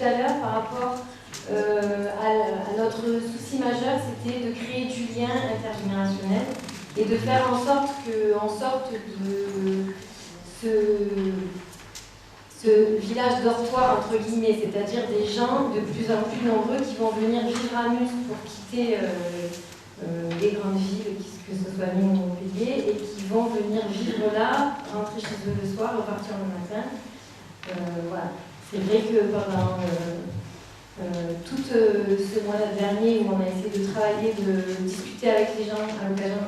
tout à l'heure par rapport à notre souci majeur, c'était de créer du lien intergénérationnel et de faire en sorte qu'on sorte de ce village dortoir, entre guillemets, c'est-à-dire des gens de plus en plus nombreux qui vont venir vivre à Mus pour quitter les grandes villes, que ce soit Lyon ou Montpellier, et qui vont venir vivre là, rentrer chez eux le soir, repartir le matin. Voilà. C'est vrai que pendant tout ce mois dernier où on a essayé de travailler, de discuter avec les gens à l'occasion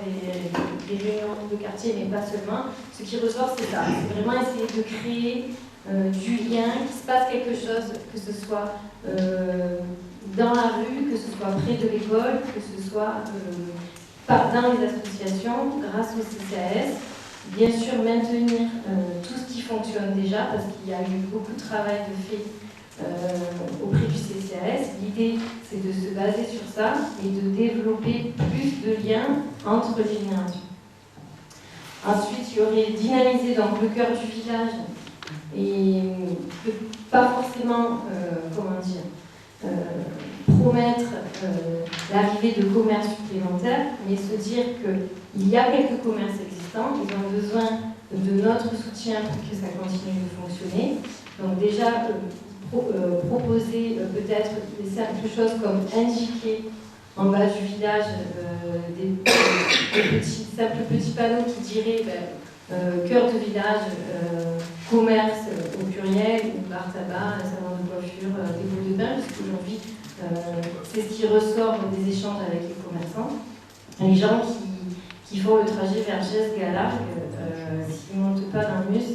des réunions de quartier, mais pas seulement, ce qui ressort, c'est ça. C'est vraiment essayer de créer du lien, qu'il se passe quelque chose, que ce soit dans la rue, que ce soit près de l'école, que ce soit dans les associations, grâce au CCAS. Bien sûr, maintenir tout ce qui fonctionne déjà, parce qu'il y a eu beaucoup de travail de fait auprès du CCAS. L'idée, c'est de se baser sur ça et de développer plus de liens entre les générations. Ensuite, il y aurait dynamiser donc le cœur du village et pas forcément, promettre l'arrivée de commerces supplémentaires, mais se dire qu'il y a quelques commerces existants, ils ont besoin de notre soutien pour que ça continue de fonctionner. Donc déjà, proposer peut-être des simples choses comme indiquer en bas du village des simples petits panneaux qui diraient cœur de village, commerce au pluriel, ou bar tabac, salon de coiffure, des boules de pain, parce qu'aujourd'hui c'est ce qui ressort des échanges avec les commerçants. Les gens qui font le trajet vers Gesse-Galargues, s'ils ne montent pas dans le Mus,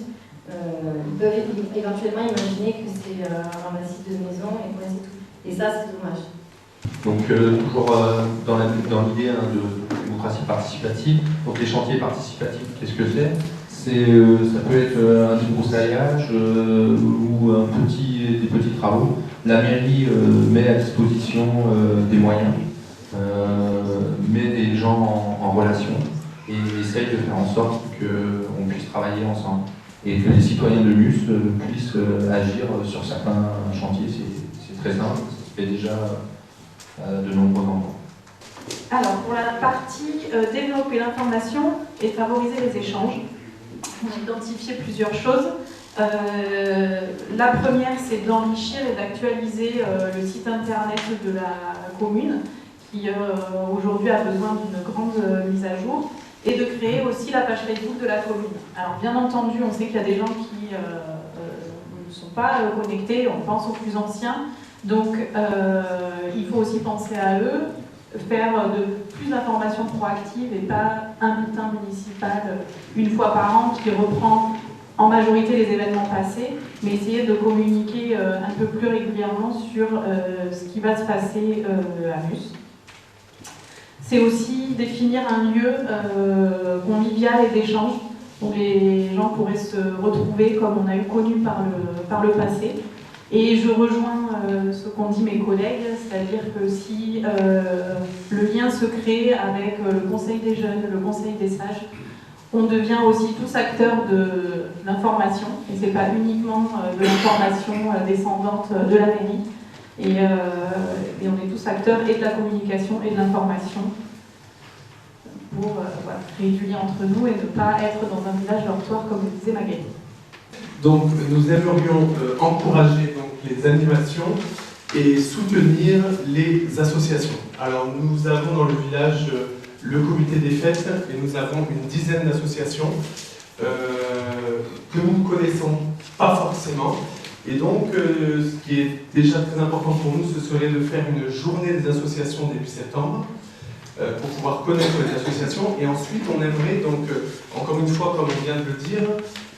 ils peuvent éventuellement imaginer que c'est un ramassis de maison et quoi, c'est tout. Et ça, c'est dommage. Donc toujours dans l'idée de démocratie participative, donc les chantiers participatifs, qu'est-ce que c'est? Ça peut être un débroussaillage ou des petits travaux. La mairie met à disposition des moyens, met des gens en relation et essaye de faire en sorte qu'on puisse travailler ensemble et que les citoyens de Mus puissent agir sur certains chantiers. C'est très simple, ça se fait déjà de nombreux endroits. Alors, pour la partie développer l'information et favoriser les échanges, on a identifié plusieurs choses. La première, c'est d'enrichir et d'actualiser le site internet de la commune, qui aujourd'hui a besoin d'une grande mise à jour, et de créer aussi la page Facebook de la commune. Alors, bien entendu, on sait qu'il y a des gens qui ne sont pas connectés, on pense aux plus anciens, donc il faut aussi penser à eux, faire de plus d'informations proactives et pas un bulletin municipal une fois par an qui reprend en majorité les événements passés, mais essayer de communiquer un peu plus régulièrement sur ce qui va se passer à Mus. C'est aussi définir un lieu convivial et d'échange où les gens pourraient se retrouver comme on a eu connu par le passé. Et je rejoins ce qu'ont dit mes collègues, c'est-à-dire que si le lien se crée avec le Conseil des jeunes, le Conseil des sages, on devient aussi tous acteurs de l'information, et ce n'est pas uniquement de l'information descendante de la mairie, et on est tous acteurs et de la communication et de l'information pour créer du lien entre nous et ne pas être dans un village dortoir comme le disait Magali. Donc nous aimerions encourager les animations et soutenir les associations. Alors nous avons dans le village le comité des fêtes et nous avons une dizaine d'associations que nous ne connaissons pas forcément. Et donc ce qui est déjà très important pour nous, ce serait de faire une journée des associations début septembre pour pouvoir connaître les associations. Et ensuite on aimerait donc, encore une fois comme on vient de le dire,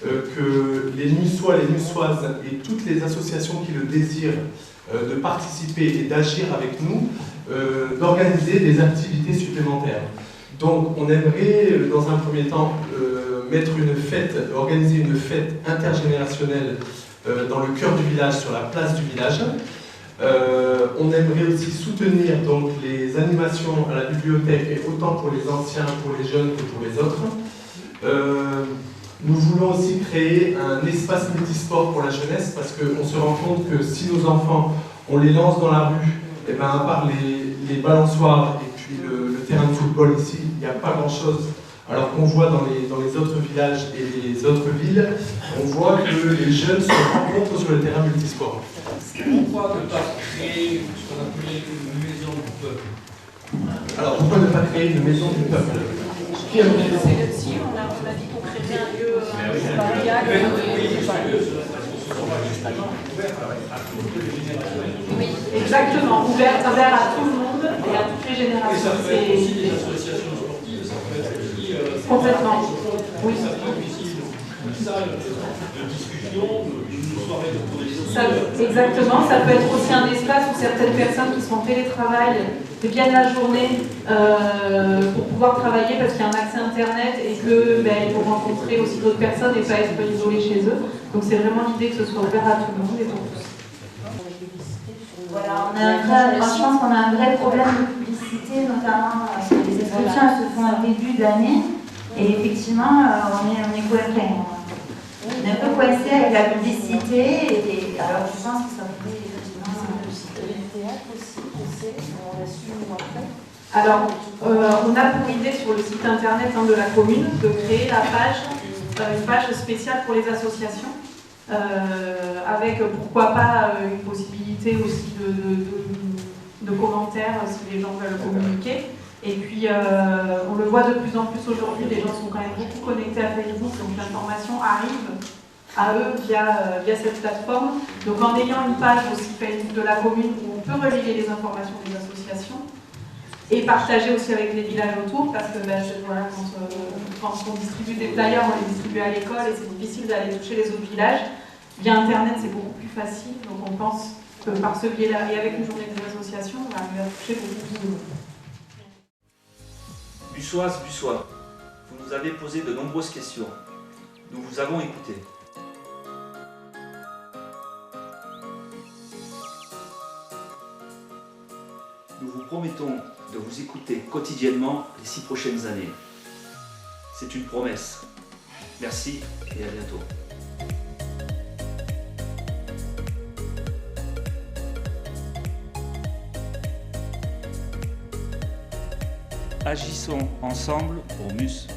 que les Mussois, les Mussoises et toutes les associations qui le désirent de participer et d'agir avec nous, d'organiser des activités supplémentaires. Donc on aimerait dans un premier temps organiser une fête intergénérationnelle dans le cœur du village, sur la place du village. On aimerait aussi soutenir donc, les animations à la bibliothèque, et autant pour les anciens, pour les jeunes que pour les autres. Nous voulons aussi créer un espace multisport pour la jeunesse parce qu'on se rend compte que si nos enfants, on les lance dans la rue, et ben à part les balançoires et puis le terrain de football ici, il n'y a pas grand-chose. Alors qu'on voit dans les autres villages et les autres villes, on voit que les jeunes se rencontrent sur le terrain multisport. Pourquoi ne pas créer ce qu'on appelait une maison du peuple? Alors pourquoi ne pas créer une maison du peuple? Qui a une maison? Si, on a dit qu'on créerait un lieu familial. Oui, exactement, ouvert à tout le monde et à toutes les Et générations. ça peut être aussi des associations sportives, ça peut être aussi Complètement. Oui. ça peut être aussi une salle de discussion, une soirée de production. Exactement, ça peut être aussi un espace où certaines personnes qui sont en télétravail viennent la journée pour pouvoir travailler parce qu'il y a un accès internet et que ils vont rencontrer aussi d'autres personnes et pas être isolés chez eux. Donc c'est vraiment l'idée que ce soit ouvert à tout le monde et pour tous. Voilà, je pense qu'on a un vrai problème de publicité, notamment parce que les inscriptions elles se font au début de l'année et effectivement on est coincé. On est un peu coincé avec la publicité et alors je pense que ça pourrait effectivement. Alors, on a pour idée sur le site internet de la commune de créer une page spéciale pour les associations, avec pourquoi pas une possibilité aussi de commentaires si les gens veulent communiquer. Et puis, on le voit de plus en plus aujourd'hui, les gens sont quand même beaucoup connectés à Facebook, donc l'information arrive à eux via cette plateforme. Donc en ayant une page aussi Facebook de la commune où on peut relayer les informations des associations et partager aussi avec les villages autour, parce que voilà, quand on distribue des flyers, on les distribue à l'école et c'est difficile d'aller toucher les autres villages. Via Internet, c'est beaucoup plus facile, donc on pense que par ce biais-là et avec une journée des associations, on va arriver à toucher beaucoup plus de monde. Bussoises, Bussois, vous nous avez posé de nombreuses questions. Nous vous avons écouté. Nous vous promettons de vous écouter quotidiennement les 6 prochaines années. C'est une promesse. Merci et à bientôt. Agissons ensemble pour MUS.